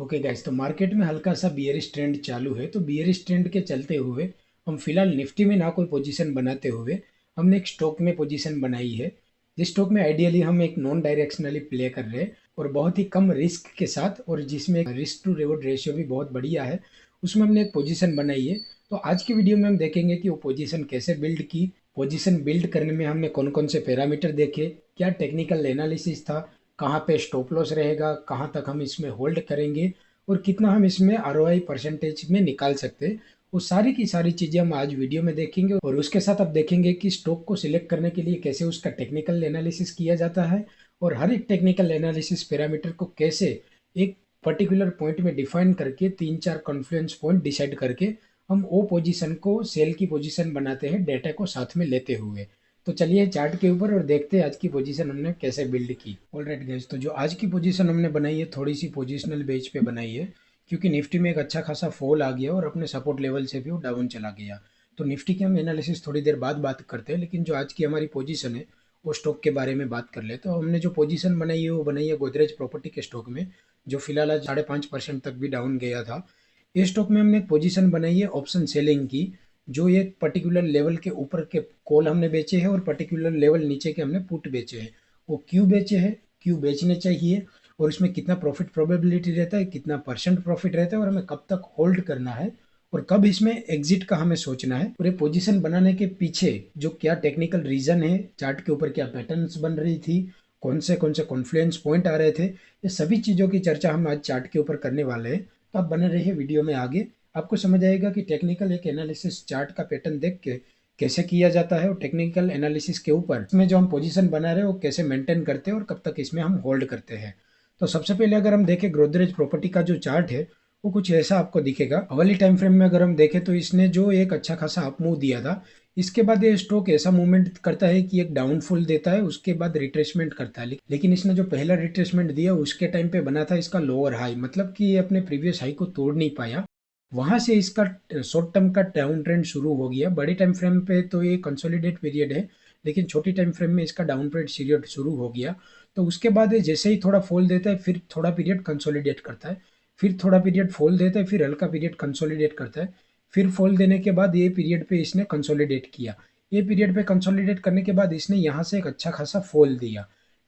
Okay guys, तो market में हल्का सा बियरिश ट्रेंड चालू है। तो बियरिश ट्रेंड के चलते हुए हम फिलहाल निफ्टी में ना कोई पोजीशन बनाते हुए हमने एक स्टॉक में पोजीशन बनाई है। जिस स्टॉक में आइडियली हम एक नॉन डायरेक्शनली प्ले कर रहे हैं और बहुत ही कम रिस्क के साथ, और जिसमें रिस्क टू रिवॉर्ड रेशियो भी बहुत बढ़िया है, उसमें हमने एक पोजीशन बनाई है। तो आज की वीडियो में हम देखेंगे कि वो पोजीशन कैसे बिल्ड की, पोजीशन बिल्ड करने में हमने कौन कौन से पैरामीटर देखे, क्या टेक्निकल एनालिसिस था, कहाँ पे स्टॉप लॉस रहेगा, कहाँ तक हम इसमें होल्ड करेंगे और कितना हम इसमें आरओआई परसेंटेज में निकाल सकते हैं। वो सारी की सारी चीज़ें हम आज वीडियो में देखेंगे और उसके साथ आप देखेंगे कि स्टॉक को सिलेक्ट करने के लिए कैसे उसका टेक्निकल एनालिसिस किया जाता है और हर एक टेक्निकल एनालिसिस पैरामीटर को कैसे एक पर्टिकुलर पॉइंट में डिफाइन करके तीन चार कॉन्फ्लुएंस पॉइंट डिसाइड करके हम वो पोजीशन को सेल की पोजीशन बनाते हैं, डेटा को साथ में लेते हुए। तो चलिए चार्ट के ऊपर और देखते हैं आज की पोजीशन हमने कैसे बिल्ड की। ऑलराइट गाइस, तो जो आज की पोजीशन हमने बनाई है थोड़ी सी पोजिशनल बेस पे बनाई है, क्योंकि निफ्टी में एक अच्छा खासा फॉल आ गया और अपने सपोर्ट लेवल से भी वो डाउन चला गया। तो निफ्टी की हम एनालिसिस थोड़ी देर बाद बात करते हैं, लेकिन जो आज की हमारी पोजीशन है वो स्टॉक के बारे में बात कर ले। तो हमने जो पोजीशन बनाई है वो बनाई है गोदरेज प्रॉपर्टी के स्टॉक में, जो फिलहाल आज 5.5% तक भी डाउन गया था। इस स्टॉक में हमने एक पोजीशन बनाई है ऑप्शन सेलिंग की, जो एक पर्टिकुलर लेवल के ऊपर के कॉल हमने बेचे हैं और पर्टिकुलर लेवल नीचे के हमने पुट बेचे हैं। वो क्यों बेचे हैं, क्यों बेचने चाहिए, और इसमें कितना प्रॉफिट प्रोबेबिलिटी रहता है, कितना परसेंट प्रॉफिट रहता है, और हमें कब तक होल्ड करना है और कब इसमें एग्जिट का हमें सोचना है। और ये पोजीशन बनाने के पीछे जो क्या टेक्निकल रीजन है, चार्ट के ऊपर क्या पैटर्न्स बन रही थी, कौन से कॉन्फ्लुएंस पॉइंट आ रहे थे, ये सभी चीज़ों की चर्चा हम आज चार्ट के ऊपर करने वाले हैं। तो आप बने रहिए वीडियो में आगे, आपको समझ आएगा कि टेक्निकल एक एनालिसिस चार्ट का पैटर्न देख के कैसे किया जाता है और टेक्निकल एनालिसिस के ऊपर इसमें जो हम पोजीशन बना रहे हैं वो कैसे मेंटेन करते हैं और कब तक इसमें हम होल्ड करते हैं। तो सबसे पहले अगर हम देखें गोदरेज प्रॉपर्टी का जो चार्ट है वो कुछ ऐसा आपको दिखेगा। अवली टाइम फ्रेम में अगर हम देखें तो इसने जो एक अच्छा खासा अप मूव दिया था, इसके बाद ये स्टॉक ऐसा मूवमेंट करता है कि एक डाउनफॉल देता है, उसके बाद रिट्रेसमेंट करता है। लेकिन इसने जो पहला रिट्रेसमेंट दिया उसके टाइम पे बना था इसका लोअर हाई, मतलब कि ये अपने प्रीवियस हाई को तोड़ नहीं पाया। वहां से इसका शॉर्ट टर्म का डाउन ट्रेंड शुरू हो गया। बड़ी टाइम फ्रेम पे तो ये कंसोलिडेट पीरियड है, लेकिन छोटी टाइम फ्रेम में इसका डाउन ट्रेंड पीरियड शुरू हो गया। तो उसके बाद ये जैसे ही थोड़ा फॉल देता है फिर थोड़ा पीरियड कंसोलिडेट करता है, फिर थोड़ा पीरियड फॉल देता है, फिर हल्का पीरियड कंसोलिडेट करता है, फिर फॉल देने के बाद ये पीरियड पे इसने कंसोलिडेट किया। ये पीरियड पे कंसोलिडेट करने के बाद इसने यहाँ से एक अच्छा खासा फॉल दिया।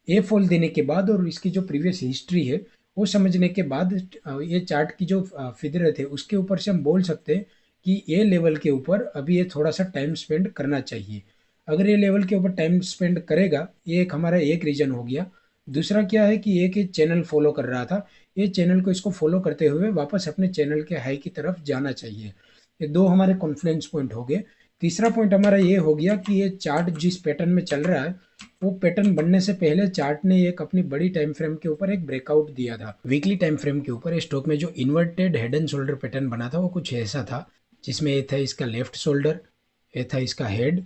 ये फॉल देने के बाद और इसकी जो प्रीवियस हिस्ट्री है वो समझने के बाद ये चार्ट की जो फितरत है उसके ऊपर से हम बोल सकते हैं कि ये लेवल के ऊपर अभी ये थोड़ा सा टाइम स्पेंड करना चाहिए। अगर ये लेवल के ऊपर टाइम स्पेंड करेगा, ये एक हमारा एक रीजन हो गया। दूसरा क्या है कि एक चैनल फॉलो कर रहा था, ये चैनल को इसको फॉलो करते हुए वापस अपने चैनल के हाई की तरफ जाना चाहिए। ये दो हमारे कॉन्फ्लुएंस पॉइंट हो गए। तीसरा पॉइंट हमारा ये हो गया कि ये चार्ट जिस पैटर्न में चल रहा है वो पैटर्न बनने से पहले चार्ट ने एक अपनी बड़ी टाइम फ्रेम के ऊपर एक ब्रेकआउट दिया था। वीकली टाइम फ्रेम के ऊपर स्टॉक में जो inverted head and shoulder pattern बना था वो कुछ ऐसा था, जिसमें ये था इसका लेफ्ट शोल्डर, ये था इसका हेड,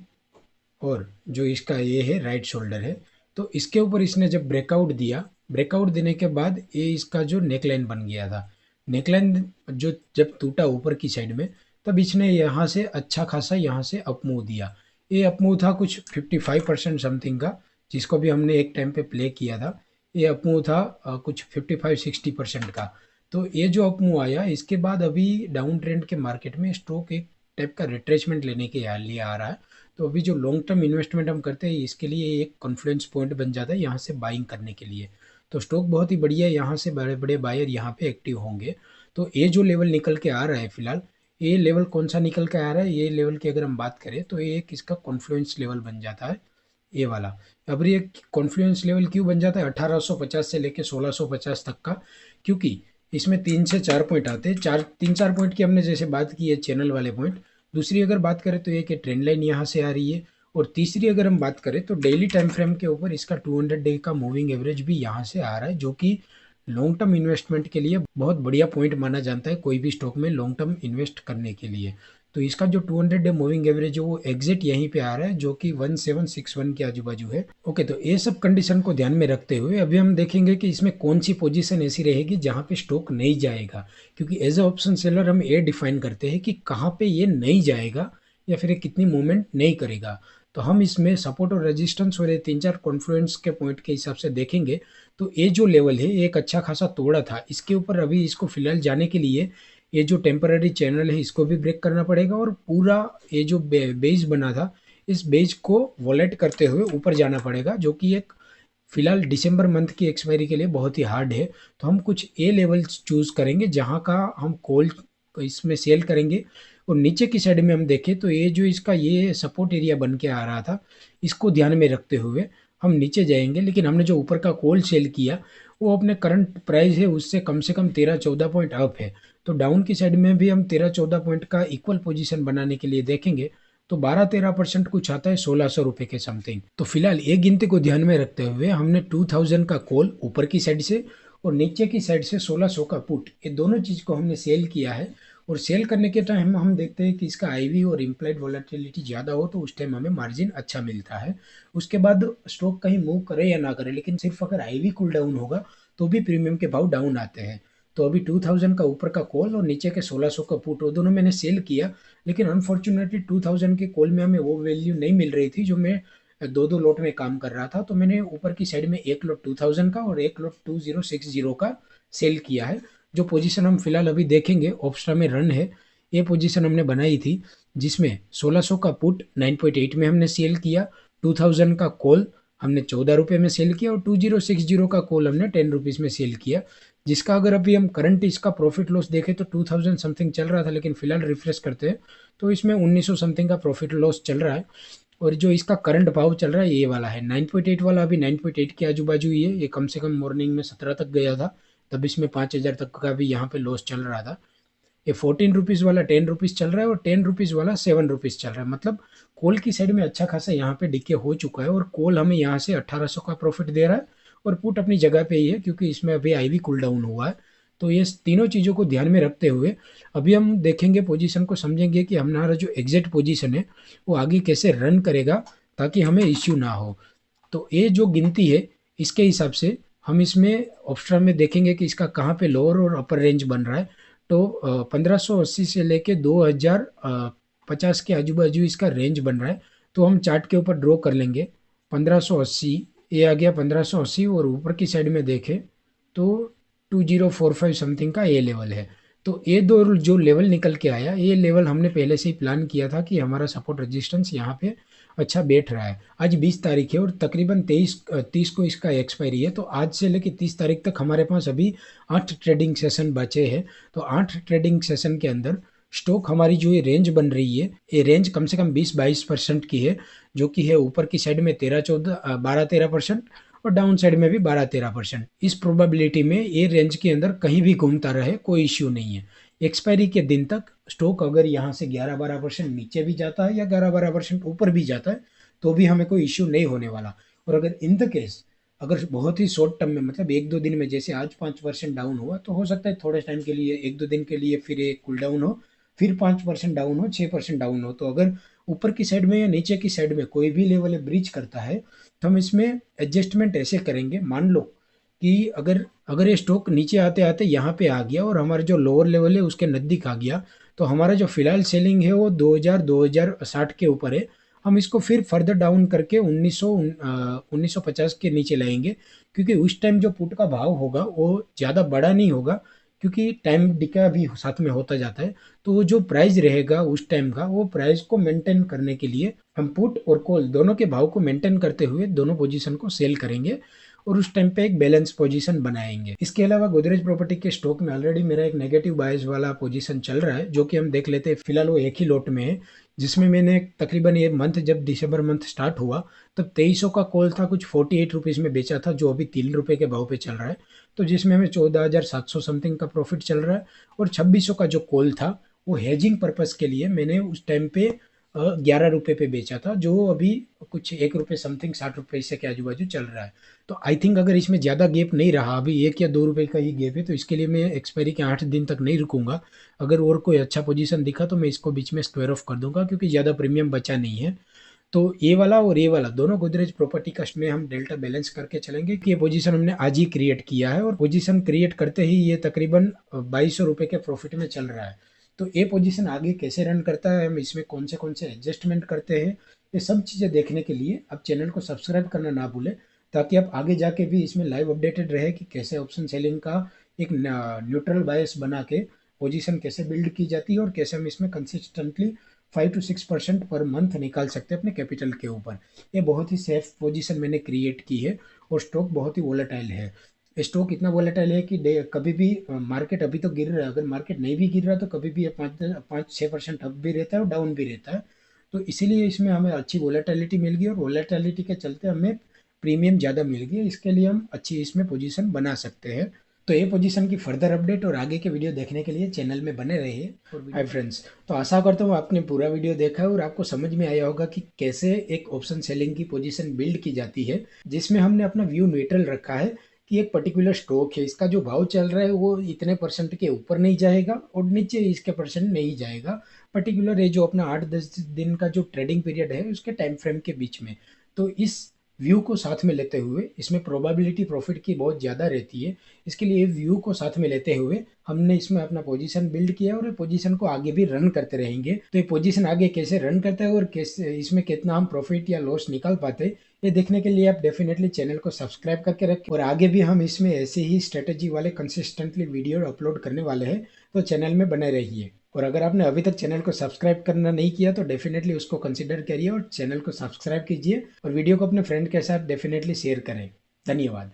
और जो इसका ये है राइट शोल्डर है। तो इसके ऊपर इसने जब ब्रेकआउट दिया, ब्रेकआउट देने के बाद ये इसका जो नेकलाइन बन गया था, नेकलाइन जो जब टूटा ऊपर की साइड में, तब इसने यहाँ से अच्छा खासा यहाँ से अपमूव दिया। ये अपमूव था कुछ 55% समथिंग का, जिसको भी हमने एक टाइम पे प्ले किया था। ये अपमूव था कुछ 55-60% का। तो ये जो अपमूव आया इसके बाद अभी डाउन ट्रेंड के मार्केट में स्टॉक एक टाइप का रिट्रेसमेंट लेने के लिए आ रहा है। तो अभी जो लॉन्ग टर्म इन्वेस्टमेंट हम करते हैं इसके लिए एक कॉन्फ्लुएंस पॉइंट बन जाता है यहाँ से बाइंग करने के लिए। तो स्टॉक बहुत ही बढ़िया है, यहाँ से बड़े बड़े बायर यहाँ पे एक्टिव होंगे। तो ये जो लेवल निकल के आ रहा है फिलहाल, ये लेवल कौन सा निकल के आ रहा है, ये लेवल की अगर हम बात करें तो ये एक इसका कॉन्फ्लुएंस लेवल बन जाता है, ये वाला। अब ये कॉन्फ्लुएंस लेवल क्यों बन जाता है 1850 से लेके 1650 तक का, क्योंकि इसमें 3 से 4 पॉइंट आते हैं। 3-4 पॉइंट की हमने जैसे बात की है चैनल वाले पॉइंट। दूसरी अगर बात करें तो ये कि ट्रेंड लाइन यहाँ से आ रही है, और तीसरी अगर हम बात करें तो डेली टाइम फ्रेम के ऊपर इसका 200 डे का मूविंग एवरेज भी यहाँ से आ रहा है, जो कि लॉन्ग टर्म इन्वेस्टमेंट के लिए बहुत बढ़िया पॉइंट माना जाता है कोई भी स्टॉक में लॉन्ग टर्म इन्वेस्ट करने के लिए। तो इसका जो 200 डे मूविंग एवरेज है वो एग्जिट यहीं पे आ रहा है, जो कि 1761 के आजू बाजू है। ओके, तो ये सब कंडीशन को ध्यान में रखते हुए अभी हम देखेंगे कि इसमें कौन सी पोजीशन ऐसी रहेगी जहाँ पे स्टॉक नहीं जाएगा, क्योंकि एज ए ऑप्शन सेलर हम ये डिफाइन करते हैं कि कहाँ पे ये नहीं जाएगा या फिर ये कितनी मूवमेंट नहीं करेगा। तो हम इसमें सपोर्ट और रेजिस्टेंस और ये 3-4 कॉन्फ्लुएंस के पॉइंट के हिसाब से देखेंगे, तो ये जो लेवल है, ये एक अच्छा खासा तोड़ा था। इसके ऊपर अभी इसको फिलहाल जाने के लिए ये जो टेम्पररी चैनल है, इसको भी ब्रेक करना पड़ेगा और पूरा ये जो बेस बना था, इस बेस को वॉलेट करते हुए ऊपर जाना पड़ेगा, जो कि एक फिलहाल दिसंबर मंथ की एक्सपायरी के लिए बहुत ही हार्ड है। तो हम कुछ ए लेवल्स चूज़ करेंगे जहाँ का हम कॉल इसमें सेल करेंगे, और नीचे की साइड में हम देखें तो ये जो इसका ये सपोर्ट एरिया बन के आ रहा था, इसको ध्यान में रखते हुए हम नीचे जाएंगे। लेकिन हमने जो ऊपर का कॉल सेल किया, वो अपने करंट प्राइस है उससे कम से कम 13-14 पॉइंट अप है। तो डाउन की साइड में भी हम 13-14 पॉइंट का इक्वल पोजीशन बनाने के लिए देखेंगे, तो 12-13% कुछ आता है 1600 रुपये के समथिंग। तो फिलहाल एक गिनती को ध्यान में रखते हुए हमने 2000 का कॉल ऊपर की साइड से और नीचे की साइड से 1600 का पुट, ये दोनों चीज़ को हमने सेल किया है। और सेल करने के टाइम हम देखते हैं कि इसका आईवी और इम्प्लाइड वॉलेटिलिटी ज़्यादा हो, तो उस टाइम हमें मार्जिन अच्छा मिलता है। उसके बाद स्टॉक कहीं मूव करे या ना करे, लेकिन सिर्फ अगर आईवी कूल डाउन होगा तो भी प्रीमियम के भाव डाउन आते हैं। तो अभी 2000 का ऊपर का कॉल और नीचे के 1600 का पुट, वो दोनों मैंने सेल किया। लेकिन अनफॉर्चुनेटली 2000 के कॉल में हमें वो वैल्यू नहीं मिल रही थी जो मैं दो दो लॉट में काम कर रहा था। तो मैंने ऊपर की साइड में एक लॉट 2000 का और एक लॉट 2060 का सेल किया है। जो पोजीशन हम फिलहाल अभी देखेंगे ऑप्स्ट्रा में रन है, ये पोजीशन हमने बनाई थी, जिसमें 1600 का पुट 9.8 में हमने सेल किया, 2000 का कॉल हमने 14 रुपये में सेल किया और 2060 का कॉल हमने 10 रुपीज़ में सेल किया। जिसका अगर अभी हम करंट इसका प्रॉफिट लॉस देखें तो 2000 समथिंग चल रहा था, लेकिन फिलहाल रिफ्रेश करते हैं तो इसमें 1900 समथिंग का प्रॉफिट लॉस चल रहा है। और जो इसका करंट भाव चल रहा है ये वाला है 9.8 वाला, अभी 9.8 के आजू बाजू ही है। ये कम से कम मॉर्निंग में 17 तक गया था, तब इसमें 5000 तक का भी यहाँ पे लॉस चल रहा था। ये 14 रुपीज़ वाला 10 रुपीज़ चल रहा है और 10 रुपीज़ वाला 7 रुपीज़ चल रहा है। मतलब कॉल की साइड में अच्छा खासा यहाँ पे डिके हो चुका है, और कॉल हमें यहाँ से 1800 का प्रॉफिट दे रहा है और पुट अपनी जगह पे ही है, क्योंकि इसमें अभी आईवी कूल डाउन हुआ है। तो ये तीनों चीज़ों को ध्यान में रखते हुए अभी हम देखेंगे पोजीशन को, समझेंगे कि हमारा जो एग्जैक्ट पोजीशन है वो आगे कैसे रन करेगा ताकि हमें इश्यू ना हो। तो ये जो गिनती है इसके हिसाब से हम इसमें ऑप्शन में देखेंगे कि इसका कहाँ पे लोअर और अपर रेंज बन रहा है। तो 1580 से लेके 2050 के आजू बाजू इसका रेंज बन रहा है। तो हम चार्ट के ऊपर ड्रॉ कर लेंगे 1580, ये आ गया 1580, और ऊपर की साइड में देखें तो 2045 समथिंग का ये लेवल है। तो ये दो जो लेवल निकल के आया, ये लेवल हमने पहले से ही प्लान किया था कि हमारा सपोर्ट रेजिस्टेंस यहाँ पे अच्छा बैठ रहा है। आज 20 तारीख है और तकरीबन 30 को इसका एक्सपायरी है। तो आज से लेकर 30 तारीख तक हमारे पास अभी 8 ट्रेडिंग सेशन बचे हैं। तो 8 ट्रेडिंग सेशन के अंदर स्टॉक हमारी जो ये रेंज बन रही है, ये रेंज कम से कम 20-22% की है, जो कि है ऊपर की साइड में 12-13% और डाउन साइड में भी 12-13%। इस प्रोबेबिलिटी में ये रेंज के अंदर कहीं भी घूमता रहे, कोई इश्यू नहीं है। एक्सपायरी के दिन तक स्टॉक अगर यहाँ से 11-12% नीचे भी जाता है या 11-12% ऊपर भी जाता है, तो भी हमें कोई इश्यू नहीं होने वाला। और अगर इन द केस अगर बहुत ही शॉर्ट टर्म में, मतलब 1-2 दिन में, जैसे आज 5% डाउन हुआ, तो हो सकता है थोड़े टाइम के लिए 1-2 दिन के लिए फिर एक कूल डाउन हो, फिर 5% डाउन हो, 6% डाउन हो। तो अगर ऊपर की साइड में या नीचे की साइड में कोई भी लेवल ब्रीच करता है, तो हम इसमें एडजस्टमेंट ऐसे करेंगे। मान लो कि अगर अगर ये स्टॉक नीचे आते आते यहाँ पे आ गया और हमारा जो लोअर लेवल है उसके नज़दीक आ गया, तो हमारा जो फिलहाल सेलिंग है वो 2060 के ऊपर है। हम इसको फिर फर्दर डाउन करके 1950 के नीचे लाएंगे, क्योंकि उस टाइम जो पुट का भाव होगा वो ज़्यादा बड़ा नहीं होगा, क्योंकि टाइम डिका भी साथ में होता जाता है। तो वो जो प्राइस रहेगा उस टाइम का, वो प्राइस को मेंटेन करने के लिए हम पुट और कॉल दोनों के भाव को मेंटेन करते हुए दोनों पोजीशन को सेल करेंगे और उस टाइम पे एक बैलेंस पोजीशन बनाएंगे। इसके अलावा गोदरेज प्रॉपर्टी के स्टॉक में ऑलरेडी मेरा एक नेगेटिव बायस वाला पोजीशन चल रहा है, जो कि हम देख लेते हैं। फिलहाल वो एक ही लॉट में है, जिसमें मैंने तकरीबन ये मंथ, जब दिसंबर मंथ स्टार्ट हुआ तब 2300 का कॉल था, कुछ 48 रुपीज़ में बेचा था, जो अभी 3 रुपये के भाव पे चल रहा है। तो जिसमें हमें 14,700 समथिंग का प्रॉफिट चल रहा है। और 2600 का जो कॉल था वो हेजिंग पर्पज़ के लिए मैंने उस टाइम पे 11 रुपये पे बेचा था, जो अभी कुछ 1 रुपये समथिंग 60 रुपये से के आजू बाजू चल रहा है। तो आई थिंक अगर इसमें ज़्यादा गैप नहीं रहा, अभी 1 या 2 रुपये का ही गैप है, तो इसके लिए मैं एक्सपायरी के 8 दिन तक नहीं रुकूंगा। अगर और कोई अच्छा पोजीशन दिखा तो मैं इसको बीच में स्क्वायर ऑफ कर दूंगा, क्योंकि ज़्यादा प्रीमियम बचा नहीं है। तो ये वाला और ये वाला दोनों गोदरेज प्रॉपर्टी का में हम डेल्टा बैलेंस करके चलेंगे कि ये पोजीशन हमने आज ही क्रिएट किया है, और पोजीशन क्रिएट करते ही ये तकरीबन 2200 रुपये के प्रॉफिट में चल रहा है। तो ये पोजीशन आगे कैसे रन करता है, हम इसमें कौन से एडजस्टमेंट करते हैं, ये सब चीज़ें देखने के लिए आप चैनल को सब्सक्राइब करना ना भूलें, ताकि आप आगे जाके भी इसमें लाइव अपडेटेड रहे कि कैसे ऑप्शन सेलिंग का एक न्यूट्रल बायस बना के पोजीशन कैसे बिल्ड की जाती है और कैसे हम इसमें कंसिस्टेंटली 5 to 6% पर मंथ निकाल सकते हैं अपने कैपिटल के ऊपर। ये बहुत ही सेफ पोजीशन मैंने क्रिएट की है और स्टॉक बहुत ही वोलेटाइल है। स्टॉक इतना वोलेटाइल है कि कभी भी मार्केट अभी तो गिर रहा है, अगर मार्केट नहीं भी गिर रहा तो कभी भी ये 5-6% अप भी रहता है और डाउन भी रहता है। तो इसीलिए इसमें हमें अच्छी वोलेटिलिटी मिल गई और वोलेटिलिटी के चलते हमें प्रीमियम ज़्यादा मिल गया, इसके लिए हम अच्छी इसमें पोजीशन बना सकते हैं। तो ये पोजीशन की फर्दर अपडेट और आगे के वीडियो देखने के लिए चैनल में बने रहिए। हाय फ्रेंड्स, तो आशा करता हूँ आपने पूरा वीडियो देखा है और आपको समझ में आया होगा कि कैसे एक ऑप्शन सेलिंग की पोजीशन बिल्ड की जाती है, जिसमें हमने अपना व्यू न्यूट्रल रखा है कि एक पर्टिकुलर स्टॉक है, इसका जो भाव चल रहा है वो इतने परसेंट के ऊपर नहीं जाएगा और नीचे इसके परसेंट नहीं जाएगा। पर्टिकुलर ये जो अपना 8-10 दिन का जो ट्रेडिंग पीरियड है उसके टाइम फ्रेम के बीच में। तो इस व्यू को साथ में लेते हुए, इसमें प्रोबेबिलिटी प्रॉफिट की बहुत ज़्यादा रहती है, इसके लिए व्यू को साथ में लेते हुए हमने इसमें अपना पोजीशन बिल्ड किया और ये पोजीशन को आगे भी रन करते रहेंगे। तो ये पोजीशन आगे कैसे रन करता है और कैसे इसमें कितना हम प्रॉफिट या लॉस निकाल पाते हैं, ये देखने के लिए आप डेफिनेटली चैनल को सब्सक्राइब करके रखें और आगे भी हम इसमें ऐसे ही स्ट्रेटेजी वाले कंसिस्टेंटली वीडियो अपलोड करने वाले हैं, तो चैनल में बने रहिए। और अगर आपने अभी तक चैनल को सब्सक्राइब करना नहीं किया तो डेफिनेटली उसको कंसिडर करिए और चैनल को सब्सक्राइब कीजिए और वीडियो को अपने फ्रेंड के साथ डेफिनेटली शेयर करें। धन्यवाद।